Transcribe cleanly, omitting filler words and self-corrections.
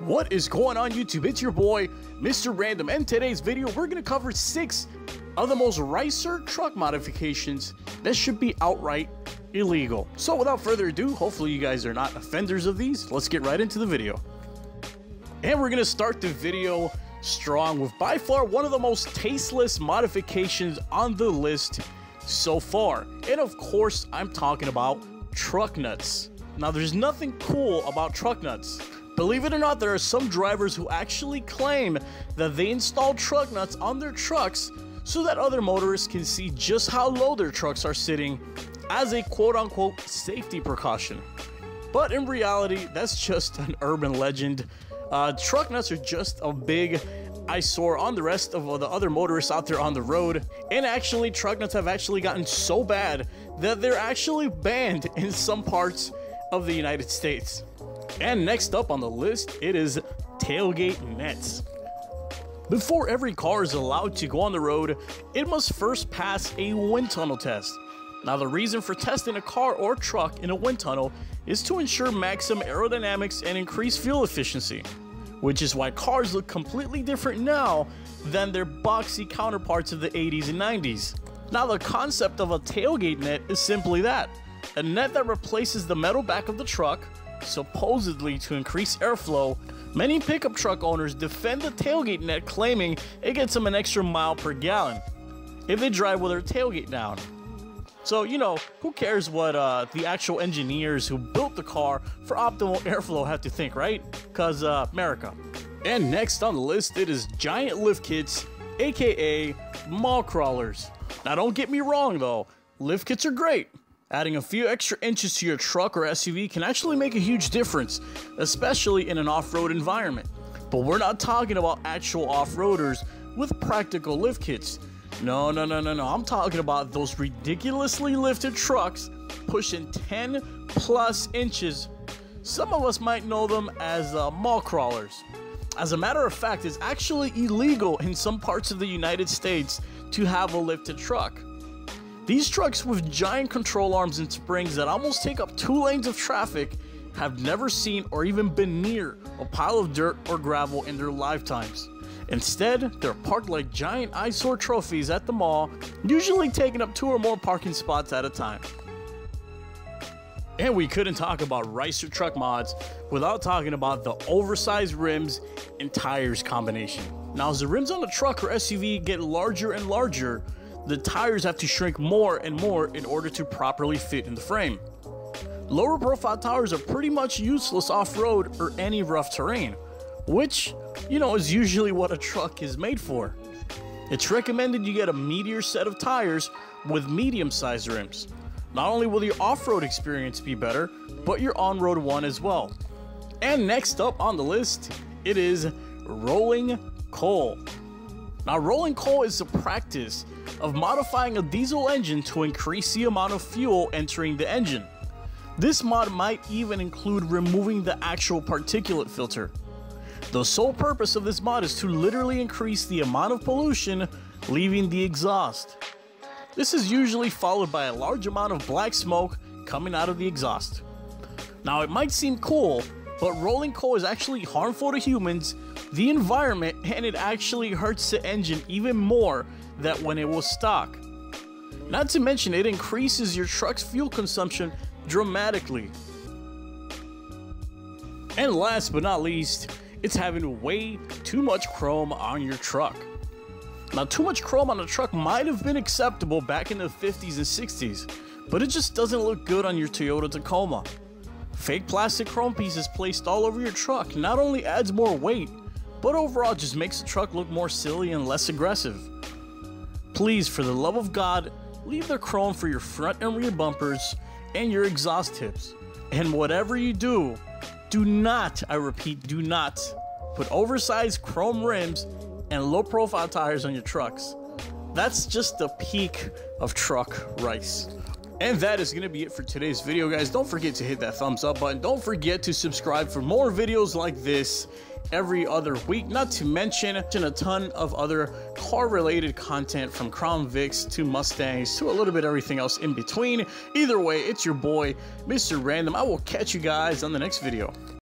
What is going on YouTube? It's your boy, Mr. Random, and today's video we're going to cover 6 of the most ricer truck modifications that should be outright illegal. So without further ado, hopefully you guys are not offenders of these. Let's get right into the video. And we're going to start the video strong with by far one of the most tasteless modifications on the list so far. And of course, I'm talking about truck nuts. Now there's nothing cool about truck nuts. Believe it or not, there are some drivers who actually claim that they install truck nuts on their trucks so that other motorists can see just how low their trucks are sitting as a quote-unquote safety precaution. But in reality, that's just an urban legend. Truck nuts are just a big eyesore on the rest of the other motorists out there on the road. And actually, truck nuts have actually gotten so bad that they're actually banned in some parts of the United States. And next up on the list, it is tailgate nets. Before every car is allowed to go on the road, it must first pass a wind tunnel test. Now the reason for testing a car or truck in a wind tunnel is to ensure maximum aerodynamics and increase fuel efficiency, which is why cars look completely different now than their boxy counterparts of the 80s and 90s. Now the concept of a tailgate net is simply that, a net that replaces the metal back of the truck, supposedly to increase airflow. Many pickup truck owners defend the tailgate net, claiming it gets them an extra mile per gallon if they drive with their tailgate down. So, you know, who cares what the actual engineers who built the car for optimal airflow have to think, right? Because America. And next on the list, it is giant lift kits, aka mall crawlers. Now don't get me wrong though, lift kits are great. Adding a few extra inches to your truck or SUV can actually make a huge difference, especially in an off-road environment. But we're not talking about actual off-roaders with practical lift kits. No. I'm talking about those ridiculously lifted trucks pushing 10 plus inches. Some of us might know them as mall crawlers. As a matter of fact, it's actually illegal in some parts of the United States to have a lifted truck. These trucks with giant control arms and springs that almost take up 2 lanes of traffic have never seen or even been near a pile of dirt or gravel in their lifetimes. Instead, they're parked like giant eyesore trophies at the mall, usually taking up 2 or more parking spots at a time. And we couldn't talk about ricer truck mods without talking about the oversized rims and tires combination. Now, as the rims on the truck or SUV get larger and larger, the tires have to shrink more and more in order to properly fit in the frame. Lower profile tires are pretty much useless off-road or any rough terrain, which, you know, is usually what a truck is made for. It's recommended you get a meatier set of tires with medium-sized rims. Not only will your off-road experience be better, but your on-road one as well. And next up on the list, it is rolling coal. Now, rolling coal is the practice of modifying a diesel engine to increase the amount of fuel entering the engine. This mod might even include removing the actual particulate filter. The sole purpose of this mod is to literally increase the amount of pollution leaving the exhaust. This is usually followed by a large amount of black smoke coming out of the exhaust. Now, it might seem cool, but rolling coal is actually harmful to humans, the environment, and it actually hurts the engine even more than when it was stock. Not to mention, it increases your truck's fuel consumption dramatically. And last but not least, it's having way too much chrome on your truck. Now, too much chrome on a truck might have been acceptable back in the 50s and 60s, but it just doesn't look good on your Toyota Tacoma. Fake plastic chrome pieces placed all over your truck not only adds more weight, but overall just makes the truck look more silly and less aggressive. Please, for the love of God, leave the chrome for your front and rear bumpers and your exhaust tips. And whatever you do, do not, I repeat, do not put oversized chrome rims and low profile tires on your trucks. That's just the peak of truck rice. And that is going to be it for today's video, guys. Don't forget to hit that thumbs up button. Don't forget to subscribe for more videos like this every other week, not to mention a ton of other car related content, from Crown Vics to Mustangs to a little bit everything else in between. Either way, it's your boy, Mr. Random. I will catch you guys on the next video.